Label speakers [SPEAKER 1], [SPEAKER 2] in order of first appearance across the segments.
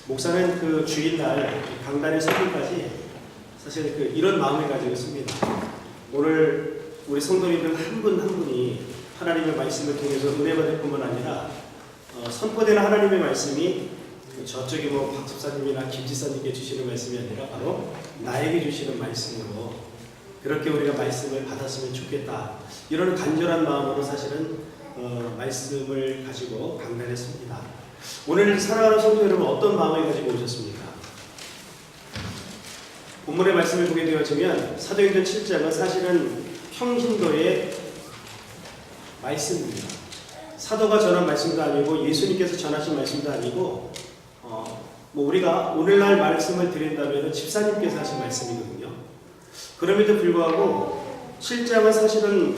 [SPEAKER 1] 목사는 그 주일날 강단에 서기까지 사실 이런 마음을 가지고 있습니다. 오늘 우리 성도님들 한 분 한 분이 하나님의 말씀을 통해서 은혜 받을 뿐만 아니라 선포되는 하나님의 말씀이 저쪽에 박 집사님이나 김 지사님께 주시는 말씀이 아니라 바로 나에게 주시는 말씀으로 그렇게 우리가 말씀을 받았으면 좋겠다. 이런 간절한 마음으로 사실은 말씀을 가지고 강단에 섭니다. 오늘 사랑하는 성도 여러분, 어떤 마음을 가지고 오셨습니까? 본문의 말씀을 보게 되어지면 사도행전 7장은 사실은 평신도의 말씀입니다. 사도가 전한 말씀도 아니고 예수님께서 전하신 말씀도 아니고 우리가 오늘날 말씀을 드린다면 집사님께서 하신 말씀이거든요. 그럼에도 불구하고 7장은 사실은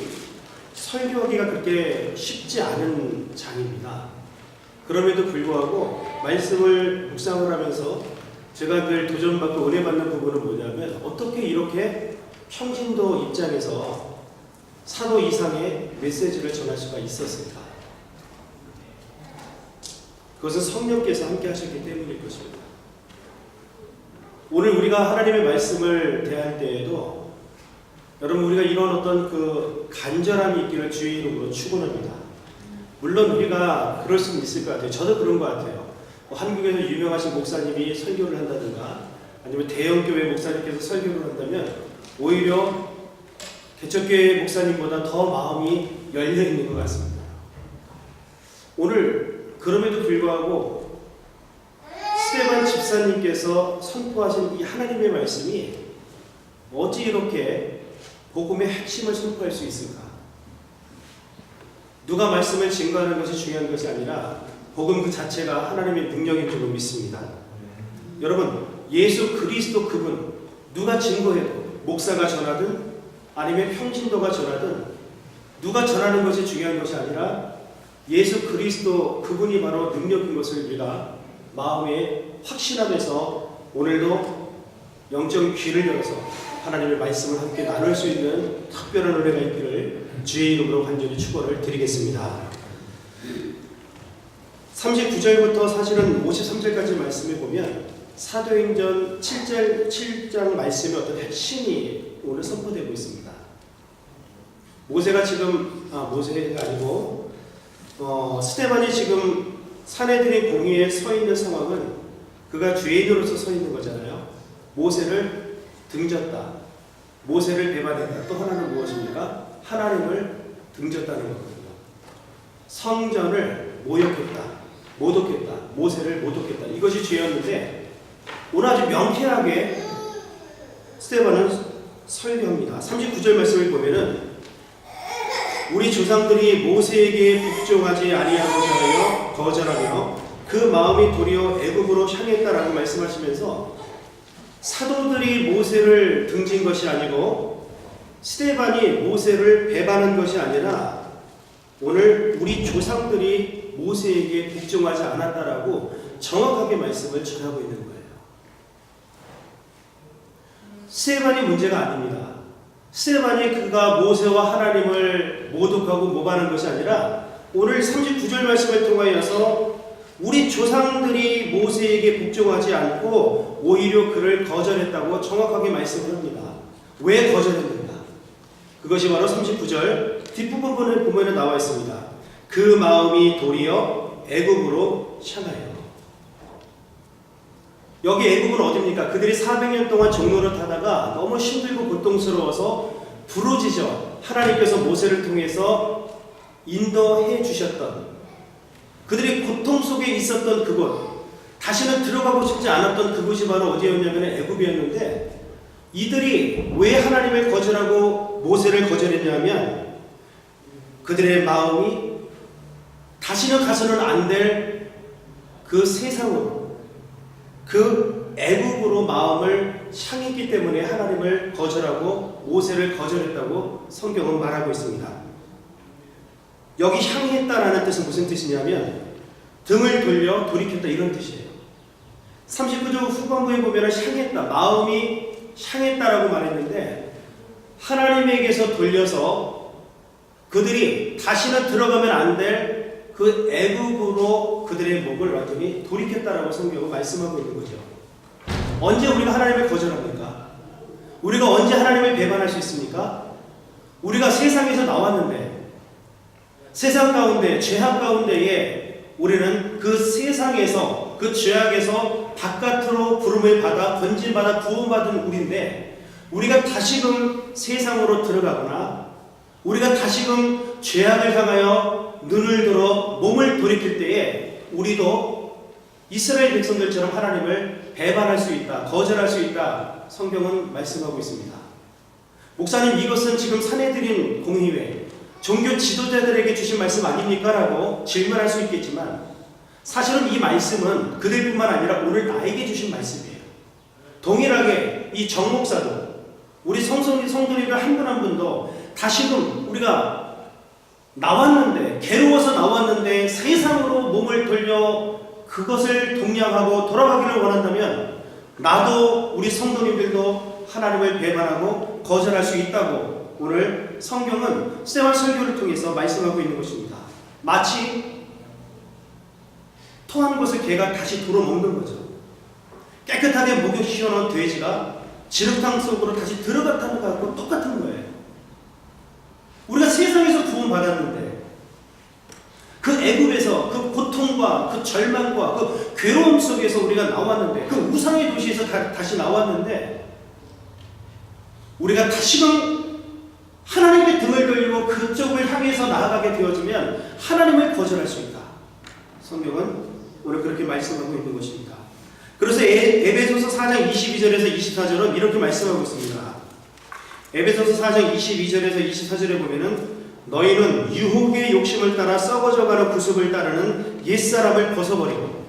[SPEAKER 1] 설교하기가 그렇게 쉽지 않은 장입니다. 그럼에도 불구하고 말씀을 묵상을 하면서 제가 늘 도전받고 은혜받는 부분은 뭐냐면 어떻게 이렇게 평신도 입장에서 사도 이상의 메시지를 전할 수가 있었을까? 그것은 성령께서 함께 하셨기 때문일 것입니다. 오늘 우리가 하나님의 말씀을 대할 때에도 여러분, 우리가 이런 어떤 간절함이 있기를 주의 이름으로 축원합니다. 물론 우리가 그럴 수는 있을 것 같아요. 저도 그런 것 같아요. 한국에서 유명하신 목사님이 설교를 한다든가 아니면 대형교회 목사님께서 설교를 한다면 오히려 개척교회 목사님보다 더 마음이 열려있는 것 같습니다. 오늘 그럼에도 불구하고 스데반 집사님께서 선포하신 이 하나님의 말씀이 어찌 이렇게 복음의 핵심을 선포할 수 있을까? 누가 말씀을 증거하는 것이 중요한 것이 아니라 복음 그 자체가 하나님의 능력인 줄로 믿습니다. 여러분, 예수 그리스도 그분 누가 증거해도 목사가 전하든 아니면 평신도가 전하든 누가 전하는 것이 중요한 것이 아니라 예수 그리스도 그분이 바로 능력인 것을 우리가 마음에 확신하면서 오늘도 영적인 귀를 열어서 하나님의 말씀을 함께 나눌 수 있는 특별한 은혜가 있기를 주의 이름으로 간절히 축원을 드리겠습니다. 39절부터 사실은 53절까지 말씀을 보면 사도행전 7장 말씀의 어떤 핵심이 오늘 선포되고 있습니다. 모세가 지금 모세가 아니고 스데반이 지금 사내들의 공의에 서 있는 상황은 그가 죄인으로서 서 있는 거잖아요. 모세를 등졌다, 모세를 배반했다. 또 하나는 무엇입니까? 하나님을 등졌다는 거거든요. 성전을 모욕했다, 모독했다, 모세를 모독했다. 이것이 죄였는데 오늘 아주 명쾌하게 스데반은 설교합니다. 39절 말씀을 보면은 우리 조상들이 모세에게 복종하지 아니하고자 하여 거절하며 그 마음이 도리어 애굽으로 향했다라고 말씀하시면서 사도들이 모세를 등진 것이 아니고 스데반이 모세를 배반한 것이 아니라 오늘 우리 조상들이 모세에게 복종하지 않았다라고 정확하게 말씀을 전하고 있는 거예요. 스데반이 문제가 아닙니다. 스데반이 그가 모세와 하나님을 모독하고 모방하는 것이 아니라 오늘 39절 말씀을 통하여서 우리 조상들이 모세에게 복종하지 않고 오히려 그를 거절했다고 정확하게 말씀을 합니다. 왜 거절했는가? 그것이 바로 39절 뒷부분을 보면 나와 있습니다. 그 마음이 도리어 애굽으로 향하여. 여기 애굽은 어디입니까? 그들이 400년 동안 종로를 타다가 너무 힘들고 고통스러워서 부르짖어 하나님께서 모세를 통해서 인도해 주셨던, 그들이 고통 속에 있었던 그곳, 다시는 들어가고 싶지 않았던 그곳이 바로 어디였냐면 애굽이었는데, 이들이 왜 하나님을 거절하고 모세를 거절했냐면 그들의 마음이 다시는 가서는 안 될 그 세상으로, 그 애굽으로 마음을 향했기 때문에 하나님을 거절하고 모세를 거절했다고 성경은 말하고 있습니다. 여기 향했다라는 뜻은 무슨 뜻이냐면 등을 돌려 돌이켰다, 이런 뜻이에요. 39절 후반부에 보면 향했다, 마음이 향했다라고 말했는데 하나님에게서 돌려서 그들이 다시는 들어가면 안 될 그 애굽으로 그들의 목을 완전히 돌이켰다라고 성경은 말씀하고 있는 거죠. 언제 우리가 하나님을 거절합니까? 우리가 언제 하나님을 배반할 수 있습니까? 우리가 세상에서 나왔는데 세상 가운데 죄악 가운데에 우리는 그 세상에서 그 죄악에서 바깥으로 부름을 받아 건진받아 구원받은 우리인데 우리가 다시금 세상으로 들어가거나 우리가 다시금 죄악을 향하여 눈을 들어 몸을 돌이킬 때에 우리도 이스라엘 백성들처럼 하나님을 배반할 수 있다, 거절할 수 있다 성경은 말씀하고 있습니다. 목사님 이것은 지금 사내들인 공의회 종교 지도자들에게 주신 말씀 아닙니까? 라고 질문할 수 있겠지만 사실은 이 말씀은 그들뿐만 아니라 오늘 나에게 주신 말씀이에요. 동일하게 이 정 목사도 우리 성도님들 한 분 한 분도 다시금 우리가 나왔는데 괴로워서 나왔는데 세상으로 몸을 돌려 그것을 동냥하고 돌아가기를 원한다면 나도 우리 성도님들도 하나님을 배반하고 거절할 수 있다고 오늘 성경은 스테반 설교를 통해서 말씀하고 있는 것입니다. 마치 토한 것을 개가 다시 도로 먹는 거죠. 깨끗하게 목욕 시켜놓은 돼지가 지름탕 속으로 다시 들어갔다는 것과 똑같은 거예요. 우리가 세상에서 구원받았는데 그 애굽에서 그 고통과 그 절망과 그 괴로움 속에서 우리가 나왔는데 그 우상의 도시에서 다시 나왔는데 우리가 다시금 하나님의 등을 돌리고 그쪽을 향해서 나아가게 되어지면 하나님을 거절할 수 있다. 성경은 오늘 그렇게 말씀하고 있는 것입니다. 그래서 에베소서 4장 22절에서 24절은 이렇게 말씀하고 있습니다. 에베소서 4장 22절에서 24절에 보면은 너희는 유혹의 욕심을 따라 썩어져가는 구습을 따르는 옛사람을 벗어버리고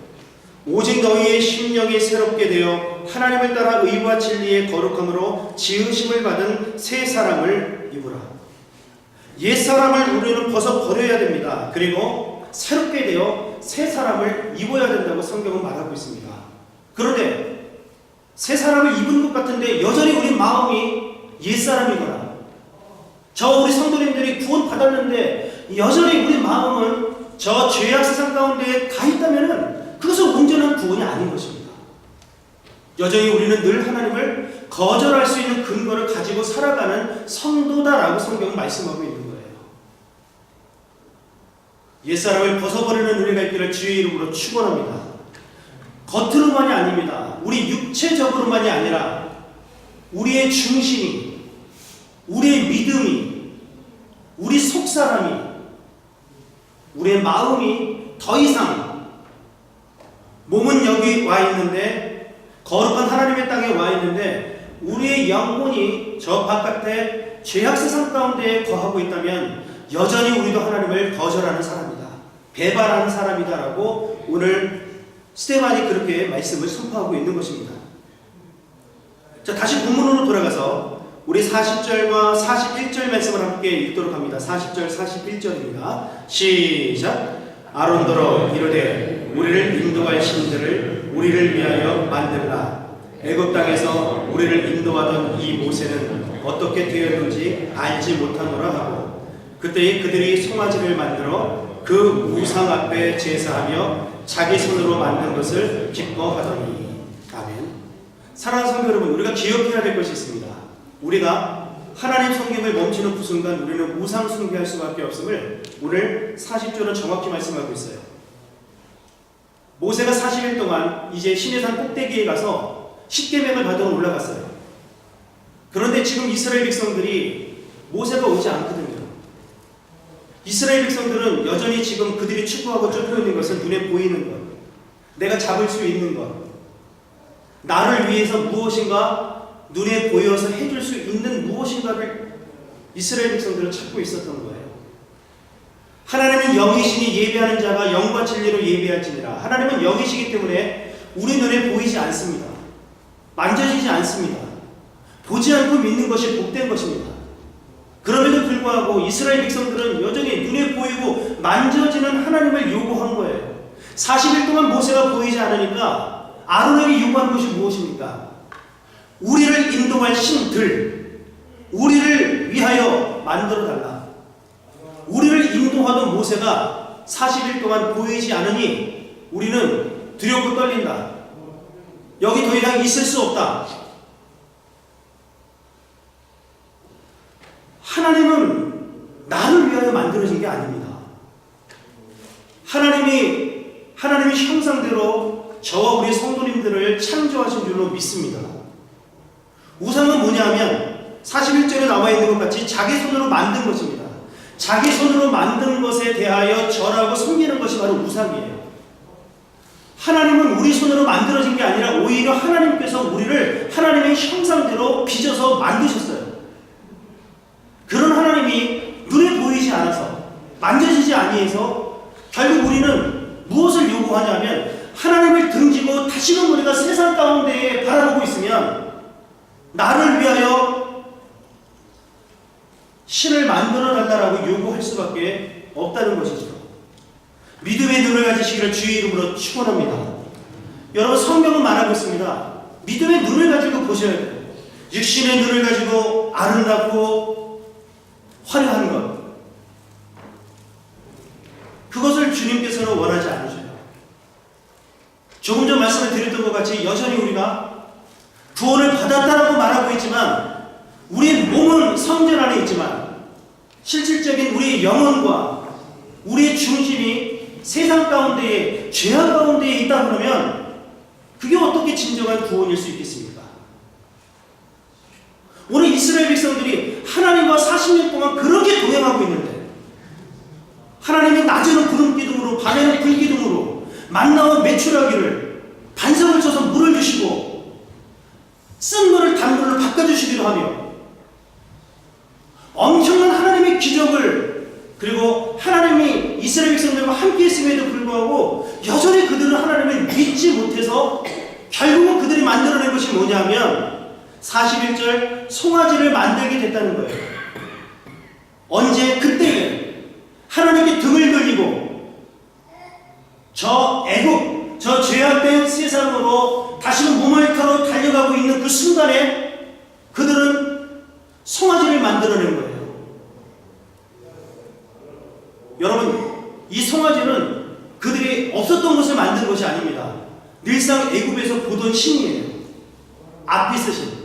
[SPEAKER 1] 오직 너희의 심령이 새롭게 되어 하나님을 따라 의와 진리의 거룩함으로 지으심을 받은 새 사람을 입으라. 옛사람을 우리는 벗어버려야 됩니다. 그리고 새롭게 되어 새 사람을 입어야 된다고 성경은 말하고 있습니다. 그런데 새 사람을 입은 것 같은데 여전히 우리 마음이 옛사람이거나 저 우리 성도님들이 구원 받았는데 여전히 우리 마음은 저 죄악 세상 가운데 가 있다면은 그것은 온전한 구원이 아닌 것입니다. 여전히 우리는 늘 하나님을 거절할 수 있는 근거를 가지고 살아가는 성도다라고 성경은 말씀하고 있는 거예요. 옛사람을 벗어버리는 은혜가 있기를 주의 이름으로 축원합니다. 겉으로만이 아닙니다. 우리 육체적으로만이 아니라 우리의 중심이, 우리의 믿음이, 우리 속사람이, 우리의 마음이 더 이상 몸은 여기 와 있는데 거룩한 하나님의 땅에 와 있는데 우리의 영혼이 저 바깥에 죄악 세상 가운데 거하고 있다면 여전히 우리도 하나님을 거절하는 사람이다. 배반하는 사람이다라고 오늘 스테반이 그렇게 말씀을 선포하고 있는 것입니다. 자, 다시 본문으로 돌아가서 우리 40절과 41절 말씀을 함께 읽도록 합니다. 40절, 41절입니다. 시작. 아론더러 이르되 우리를 인도할 신들을 우리를 위하여 만들라. 애굽 땅에서 우리를 인도하던 이 모세는 어떻게 되었는지 알지 못하노라 하고 그때에 그들이 송아지를 만들어 그 우상 앞에 제사하며 자기 손으로 만든 것을 기뻐하더니. 아멘. 사랑하는 성도 여러분, 우리가 기억해야 될 것이 있습니다. 우리가 하나님 성경을 멈추는 그 순간 우리는 우상 숭배할 수밖에 없음을 오늘 40절은 정확히 말씀하고 있어요. 모세가 40일 동안 이제 시내산 꼭대기에 가서 십계명을 받으러 올라갔어요. 그런데 지금 이스라엘 백성들이 모세가 오지 않거든요. 이스라엘 백성들은 여전히 지금 그들이 추구하고 쫓고 있는 것은 눈에 보이는 것, 내가 잡을 수 있는 것, 나를 위해서 무엇인가 눈에 보여서 해줄 수 있는 무엇인가를 이스라엘 백성들은 찾고 있었던 거예요. 하나님은 영이시니 예배하는 자가 영과 진리로 예배할지니라. 하나님은 영이시기 때문에 우리 눈에 보이지 않습니다. 만져지지 않습니다. 보지 않고 믿는 것이 복된 것입니다. 그럼에도 불구하고 이스라엘 백성들은 여전히 눈에 보이고 만져지는 하나님을 요구한 거예요. 40일 동안 모세가 보이지 않으니까 아론에게 요구한 것이 무엇입니까? 우리를 인도할 신들, 우리를 위하여 만들어달라. 우리를 인도하던 모세가 40일 동안 보이지 않으니 우리는 두렵고 떨린다. 여기 더 이상 있을 수 없다. 하나님은 나를 위하여 만들어진 게 아닙니다. 하나님의 형상대로 저와 우리 성도님들을 창조하신 줄로 믿습니다. 우상은 뭐냐면 41절에 나와 있는 것 같이 자기 손으로 만든 것입니다. 자기 손으로 만든 것에 대하여 절하고 섬기는 것이 바로 우상이에요. 하나님은 우리 손으로 만들어진 게 아니라 오히려 하나님께서 우리를 하나님의 형상대로 빚어서 만드셨어요. 그런 하나님이 눈에 보이지 않아서 만져지지 아니해서 결국 우리는 무엇을 요구하냐면 하나님을 등지고 다시금 우리가 세상 가운데에 바라보고 있으면 나를 위하여 신을 만들어 달라고 요구할 수밖에 없다는 것이죠. 믿음의 눈을 가지시기를 주의 이름으로 축원합니다. 여러분, 성경은 말하고 있습니다. 믿음의 눈을 가지고 보셔야 돼요. 육신의 눈을 가지고 아름답고 화려한 것, 그것을 주님께서는 원하지 않으셔요. 조금 전 말씀을 드렸던 것 같이 여전히 우리가 구원을 받았다라고 말하고 있지만 우리의 몸은 성전 안에 있지만 실질적인 우리의 영혼과 우리의 중심이 세상 가운데에 죄악 가운데에 있다 그러면 그게 어떻게 진정한 구원일 수 있겠습니까? 오늘 이스라엘 백성들이 하나님과 40년 동안 그렇게 동행하고 있는데 하나님이 낮에는 구름 기둥으로 밤에는 불 기둥으로 만나와 메추라기를 반석을 쳐서 물을 주시고 쓴 물을 단 물로 바꿔주시기도 하며 엄청난 하나님의 기적을 그리고 하나님이 이스라엘 백성들과 함께 했음에도 불구하고 여전히 그들은 하나님을 믿지 못해서 결국은 그들이 만들어낸 것이 뭐냐면 41절 송아지를 만들게 됐다는 거예요. 언제? 그때에 하나님께 등을 돌리고 저 애국, 저 죄악된 세상으로 다시는 몸을 털어 달려가고 있는 그 순간에 그들은 송아지를 만들어낸 거예요. 여러분, 이 송아지는 그들이 없었던 것을 만든 것이 아닙니다. 늘상 애굽에서 보던 신이에요. 아피스 신.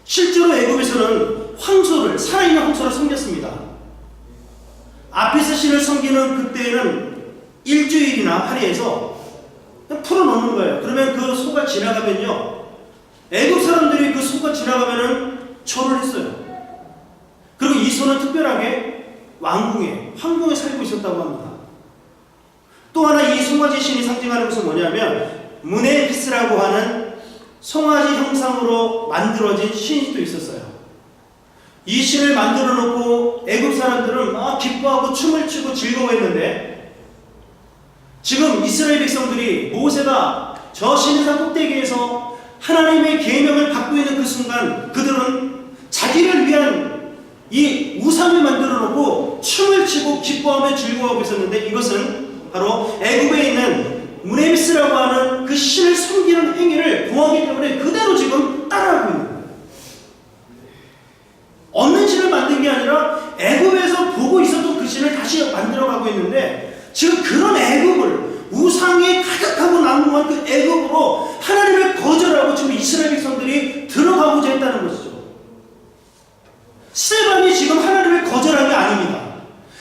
[SPEAKER 1] 실제로 애굽에서는 황소를, 살아있는 황소를 섬겼습니다. 아피스 신을 섬기는 그때는 일주일이나 할애해서 풀어놓는 거예요. 그러면 그 소가 지나가면요, 애굽 사람들이 그 소가 지나가면은 절을 했어요. 그리고 이 소는 특별하게 왕궁에, 황궁에 살고 있었다고 합니다. 또 하나 이 송아지 신이 상징하는 것은 뭐냐면 무네피스라고 하는 송아지 형상으로 만들어진 신이 또 있었어요. 이 신을 만들어 놓고 애굽 사람들은 막 기뻐하고 춤을 추고 즐거워했는데 지금 이스라엘 백성들이 모세가 저 시내산 꼭대기에서 하나님의 계명을 받고 있는 그 순간 그들은 자기를 위한 이 우상을 만들어 놓고 춤을 추고 기뻐하며 즐거워하고 있었는데 이것은 바로 애굽에 있는 무네미스라고 하는 그 신을 섬기는 행위를 보았기 때문에 그대로 지금 따라하고 있는 거예요. 없는 신을 만든 게 아니라 애굽에서 보고 있었던 그 신을 다시 만들어가고 있는데 지금 그런 애굽을 우상이 가득하고 난무한 그 애굽으로 하나님을 거절하고 지금 이스라엘 백성들이 들어가고자 했다는 것이죠. 스데반이 지금 하나님을 거절한 게 아닙니다.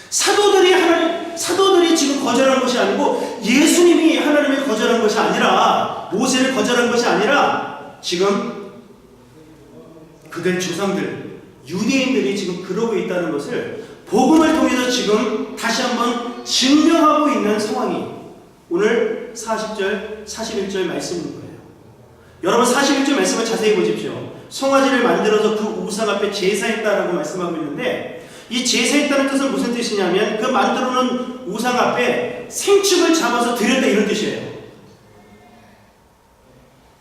[SPEAKER 1] 사도들이 지금 거절한 것이 아니고 예수님이 하나님을 거절한 것이 아니라 모세를 거절한 것이 아니라 지금 그들 조상들 유대인들이 지금 그러고 있다는 것을 복음을 통해서 지금 다시 한번 증명하고 있는 상황이 오늘 40절, 41절 말씀인 거예요. 여러분 41절 말씀을 자세히 보십시오. 송아지를 만들어서 그 우상 앞에 제사했다라고 말씀하고 있는데 이 제사했다는 뜻은 무슨 뜻이냐면 그 만들어놓은 우상 앞에 생축을 잡아서 드렸다 이런 뜻이에요.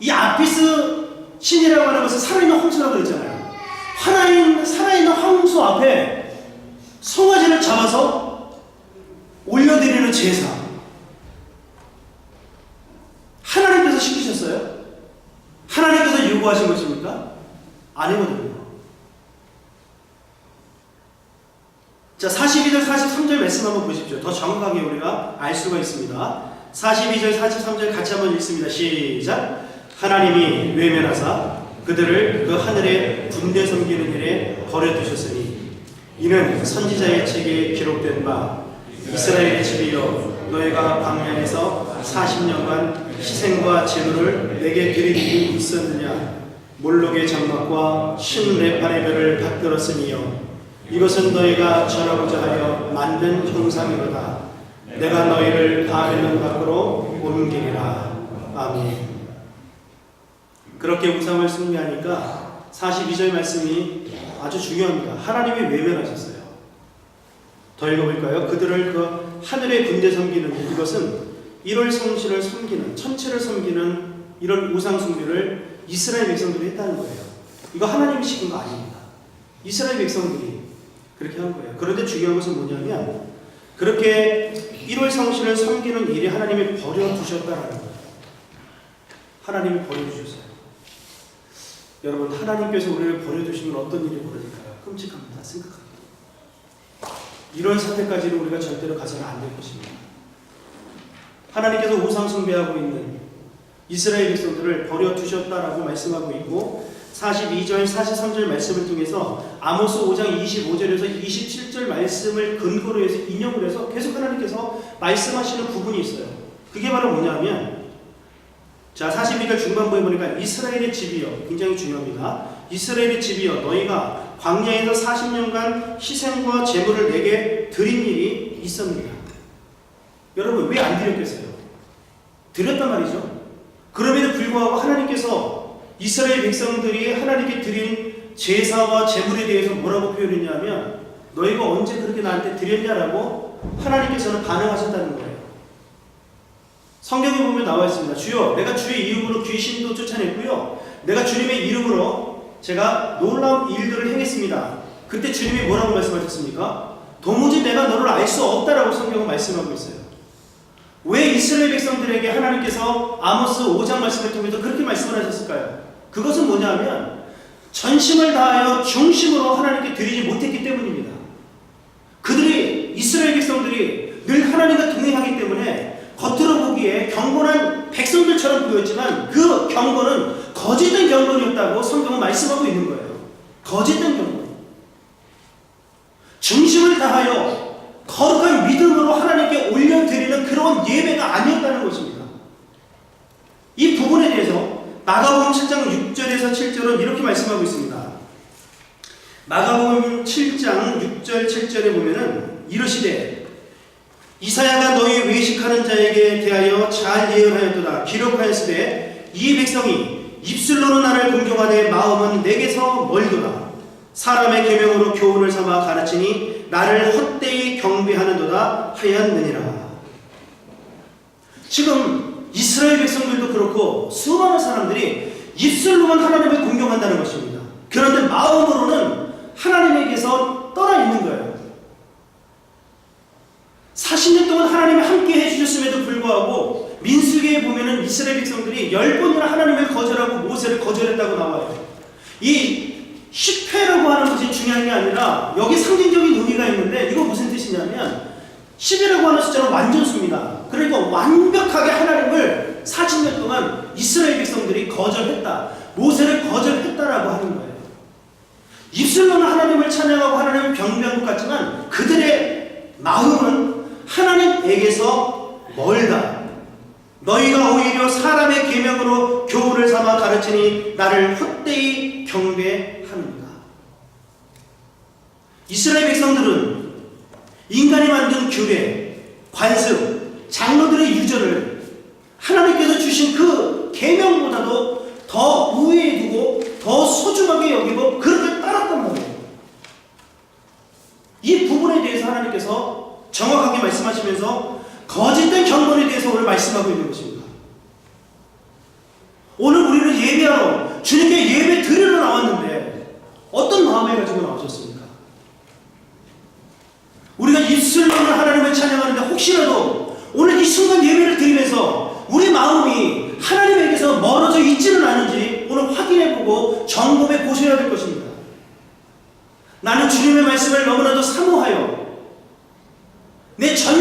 [SPEAKER 1] 이 아피스 신이라고 하는 것은 살아있는 황소라고 그랬잖아요. 살아있는 황소 앞에 송아지를 잡아서 올려드리는 제사. 하나님께서 시키셨어요? 하나님께서 요구하신 것입니까? 아니거든요. 자, 42절, 43절 말씀 한번 보십시오. 더 정확하게 우리가 알 수가 있습니다. 42절, 43절 같이 한번 읽습니다. 시작. 하나님이 외면하사 그들을 그 하늘에 군대 섬기는 일에 버려두셨으니 이는 선지자의 책에 기록된 바 이스라엘의 집이여 너희가 광야에서 40년간 희생과 제물을 내게 드린 일이 있었느냐 몰록의 장막과 신레팔의 별을 받들었으니요 이것은 너희가 전하고자 하여 만든 형상이로다 내가 너희를 바벨론 밖으로 옮기리라. 아멘. 그렇게 우상을 숭배하니까 42절 말씀이 아주 중요합니다. 하나님이 외면하셨어요. 더 읽어볼까요? 그들을 그 하늘의 군대 섬기는 이것은 1월 성실을 섬기는 천체를 섬기는 이런 우상 숭배를 이스라엘 백성들이 했다는 거예요. 이거 하나님이 시킨 거 아닙니다. 이스라엘 백성들이 그렇게 한 거예요. 그런데 중요한 것은 뭐냐면 그렇게 1월 성실을 섬기는 일이 하나님이 버려두셨다라는 거예요. 하나님이 버려두셨어요. 여러분, 하나님께서 우리를 버려두시면 어떤 일이 벌어질까요? 끔찍합니다. 생각합니다. 이런 사태까지는 우리가 절대로 가서는 안 될 것입니다. 하나님께서 우상 숭배하고 있는 이스라엘 백성들을 버려두셨다라고 말씀하고 있고 42절, 43절 말씀을 통해서 아모스 5장 25절에서 27절 말씀을 근거로 해서 인용을 해서 계속 하나님께서 말씀하시는 부분이 있어요. 그게 바로 뭐냐면 자, 42절 중반부에 보니까 이스라엘의 집이여, 굉장히 중요합니다. 이스라엘의 집이여 너희가 광야에서 40년간 희생과 제물을 내게 드린 일이 있습니다. 여러분, 왜 안 드렸겠어요? 드렸단 말이죠. 그럼에도 불구하고 하나님께서 이스라엘 백성들이 하나님께 드린 제사와 제물에 대해서 뭐라고 표현했냐면 너희가 언제 그렇게 나한테 드렸냐라고 하나님께서는 반응하셨다는 거예요. 성경에 보면 나와 있습니다. 주여, 내가 주의 이름으로 귀신도 쫓아냈고요. 내가 주님의 이름으로 제가 놀라운 일들을 행했습니다. 그때 주님이 뭐라고 말씀하셨습니까? 도무지 내가 너를 알 수 없다라고 성경은 말씀하고 있어요. 왜 이스라엘 백성들에게 하나님께서 아모스 5장 말씀을 통해서 그렇게 말씀을 하셨을까요? 그것은 뭐냐면 전심을 다하여 중심으로 하나님께 드리지 못했기 때문입니다. 그들이 이스라엘 백성들이 늘 하나님과 동행하기 때문에 겉으로 보기에 경건한 백성들처럼 보였지만 그 경건은 거짓된 경건이었다고 성경은 말씀하고 있는 거예요. 거짓된 경건. 중심을 다하여 거룩한 믿음으로 하나님께 올려드리는 그런 예배가 아니었다는 것입니다. 이 부분에 대해서 마가복음 7장 6절에서 7절은 이렇게 말씀하고 있습니다. 마가복음 7장 6절 7절에 보면은 이르시되 이사야가 너희 외식하는 자에게 대하여 잘 예언하였도다. 기록하였으되 이 백성이 입술로는 나를 공경하되 마음은 내게서 멀도다. 사람의 계명으로 교훈을 삼아 가르치니 나를 헛되이 경배하는도다 하였느니라. 지금 이스라엘 백성들도 그렇고 수많은 사람들이 입술로만 하나님을 공경한다는 것입니다. 그런데 마음으로는 하나님에게서 떠나 있는 거예요. 40년 동안 하나님이 함께 해주셨음에도 불구하고 민수기에 보면은 이스라엘 백성들이 10번이나 하나님을 거절하고 모세를 거절했다고 나와요. 이 10회라고 하는 것이 중요한 게 아니라 여기 상징적인 의미가 있는데 이거 무슨 뜻이냐면 10이라고 하는 숫자는 완전수입니다. 그러니까 완벽하게 하나님을 40년 동안 이스라엘 백성들이 거절했다. 모세를 거절했다라고 하는 거예요. 입술로는 하나님을 찬양하고 하나님을 경배한 것 같지만 그들의 마음은 하나님에게서 멀다. 너희가 오히려 사람의 계명으로 교훈을 삼아 가르치니 나를 헛되이 경배하는가. 이스라엘 백성들은 인간이 만든 규례, 관습, 장로들의 유전을 하나님께서 주신 그 계명보다도 더 우위에 두고 더 소중하게 여기고 그렇게 따랐단 말이에요. 이 부분에 대해서 하나님께서 정확하게 말씀하시면서 거짓된 경건에 대해서 오늘 말씀하고 있는 것입니다. 오늘 우리는 예배하러 주님께 예배 드리러 나왔는데 어떤 마음을 가지고 나오셨습니까? 우리가 입술로는 하나님을 찬양하는데 혹시라도 오늘 이 순간 예배를 드리면서 우리 마음이 하나님에게서 멀어져 있지는 않은지 오늘 확인해보고 점검해 보셔야 될 것입니다. 나는 주님의 말씀을 너무나도 사모하여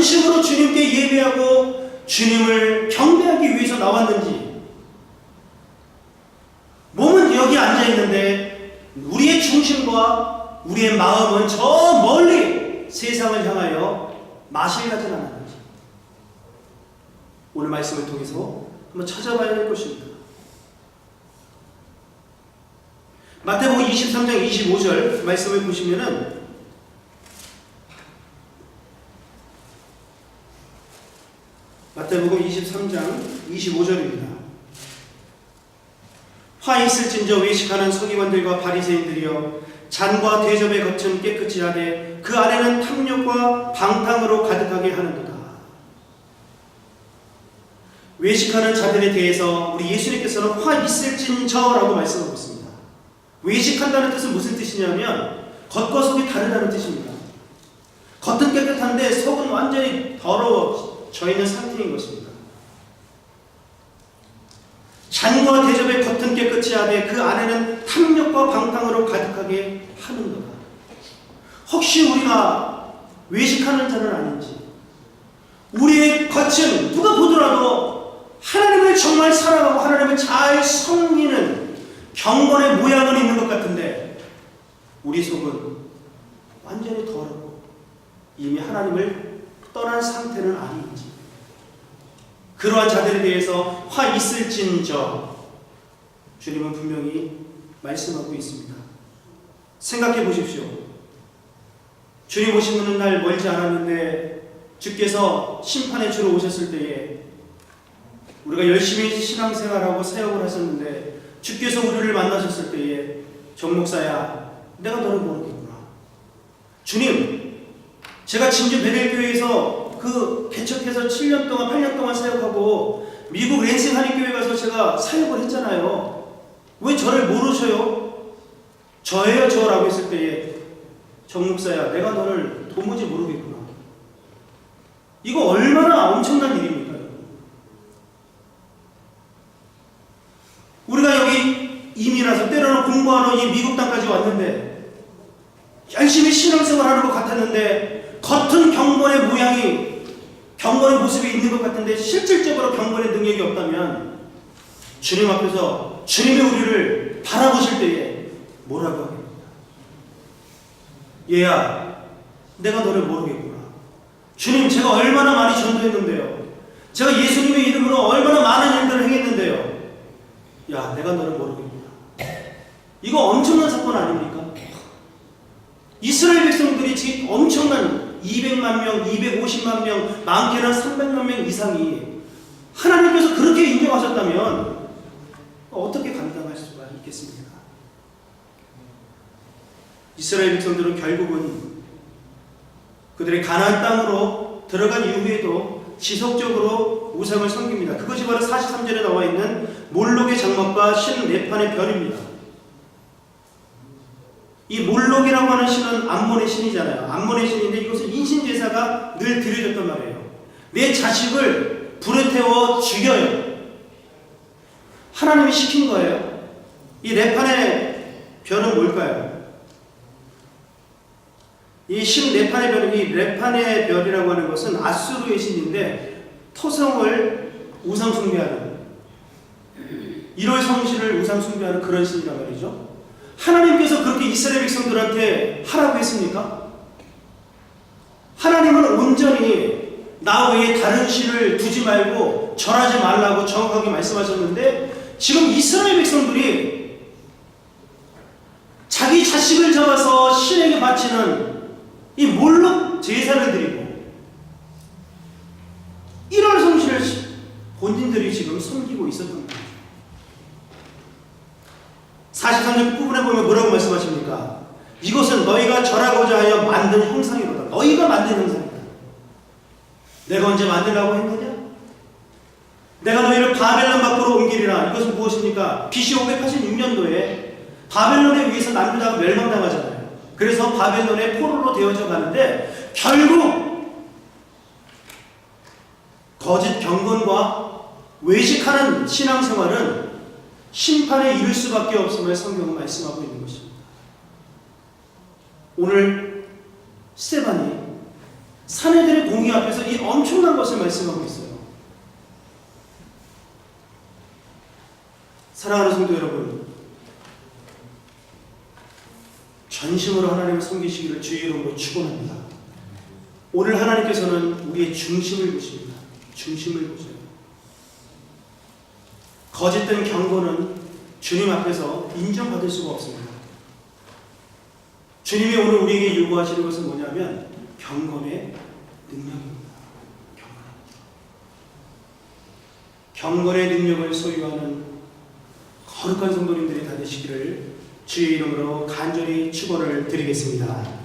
[SPEAKER 1] 식으로 주님께 예배하고 주님을 경배하기 위해서 나왔는지, 몸은 여기 앉아 있는데 우리의 중심과 우리의 마음은 저 멀리 세상을 향하여 마실 가진 않았는지, 오늘 말씀을 통해서 한번 찾아봐야 할 것입니다. 마태복음 23장 25절 말씀을 보시면은, 마태복음 23장 25절입니다. 화 있을진저 외식하는 서기관들과 바리새인들이여, 잔과 대접의 겉은 깨끗이 하되 그 안에는 탐욕과 방탕으로 가득하게 하는도다. 외식하는 자들에 대해서 우리 예수님께서는 화 있을진저라고 말씀하고 있습니다. 외식한다는 뜻은 무슨 뜻이냐면 겉과 속이 다르다는 뜻입니다. 겉은 깨끗한데 속은 완전히 더러워져 있는 상태인 것입니다. 잔과 대접의 겉은 깨끗이 하되 그 안에는 탐욕과 방탕으로 가득하게 하는도다. 혹시 우리가 외식하는 자는 아닌지, 우리의 겉은 누가 보더라도 하나님을 정말 사랑하고 하나님을 잘 섬기는 경건의 모양은 있는 것 같은데 우리 속은 완전히 더럽고 이미 하나님을 떠난 상태는 아닌지, 그러한 자들에 대해서 화 있을진저 주님은 분명히 말씀하고 있습니다. 생각해 보십시오. 주님 오시는 날 멀지 않았는데 주께서 심판의 주로 오셨을 때에 우리가 열심히 신앙생활하고 사역을 하셨는데 주께서 우리를 만나셨을 때에, 정 목사야, 내가 너를 모르겠구나. 주님, 제가 진주 베델교회에서 개척해서 7년 동안 8년 동안 사역하고 미국 랜싱 한인교회 가서 제가 사역을 했잖아요. 왜 저를 모르셔요? 저예요, 저라고 했을 때에, 정 목사야, 내가 너를 도무지 모르겠구나. 이거 얼마나 엄청난 일입니까? 우리가 여기 이민와서 때로는 공부하러 이 미국 땅까지 왔는데 열심히 신앙생활하는 것 같았는데 겉은 경건의 모양이, 경건의 모습이 있는 것 같은데 실질적으로 경건의 능력이 없다면 주님 앞에서 주님의 우리를 바라보실 때에 뭐라고 하겠습니까? 얘야, 내가 너를 모르겠구나. 주님, 제가 얼마나 많이 전도했는데요. 제가 예수님의 이름으로 얼마나 많은 일들을 행했는데요. 야, 내가 너를 모르겠구나. 이거 엄청난 사건 아닙니까? 이스라엘 백성들이 지금 엄청난 200만 명, 250만 명, 많게는 300만 명 이상이 하나님께서 그렇게 인정하셨다면 어떻게 감당할 수가 있겠습니까? 이스라엘 백성들은 결국은 그들의 가나안 땅으로 들어간 이후에도 지속적으로 우상을 섬깁니다. 그것이 바로 43절에 나와 있는 몰록의 장막과 신 레판의 별입니다. 이 몰록이라고 하는 신은 암몬의 신이잖아요. 암몬의 신인데 이것은 인신제사가 늘 드려졌단 말이에요. 내 자식을 불에 태워 죽여요. 하나님이 시킨 거예요. 이 레판의 별은 뭘까요? 이 신 레판의 별은, 이 레판의 별이라고 하는 것은 아수르의 신인데 토성을 우상 숭배하는, 1월 성신을 우상 숭배하는 그런 신이란 말이죠. 하나님께서 그렇게 이스라엘 백성들한테 하라고 했습니까? 하나님은 온전히 나 외에 다른 신을 두지 말고 절하지 말라고 정확하게 말씀하셨는데 지금 이스라엘 백성들이 자기 자식을 잡아서 신에게 바치는 이 몰록 제사를 드리고 1월 성신을 본인들이 지금 섬기고 있었던 거예요. 43절 부분에 보면 뭐라고 말씀하십니까? 이것은 너희가 절하고자 하여 만든 형상이로다. 너희가 만든 형상이다. 내가 언제 만들라고 했느냐? 내가 너희를 바벨론 밖으로 옮기리라. 이것은 무엇입니까? BC 586년도에 바벨론에 의해서 남유다가 멸망당하잖아요. 그래서 바벨론의 포로로 되어져 가는데 결국 거짓 경건과 외식하는 신앙생활은 심판에 이를 수밖에 없음을 성경은 말씀하고 있는 것입니다. 오늘 스데반이 사내들의 공의 앞에서 이 엄청난 것을 말씀하고 있어요. 사랑하는 성도 여러분, 전심으로 하나님을 섬기시기를 주의 이름으로 축원합니다. 오늘 하나님께서는 우리의 중심을 보십니다. 중심을 보세요. 거짓된 경고는 주님 앞에서 인정받을 수가 없습니다. 주님이 오늘 우리에게 요구하시는 것은 뭐냐면 경건의 능력입니다. 경건의 능력을 소유하는 거룩한 성도님들이 다 되시기를 주의 이름으로 간절히 축원을 드리겠습니다.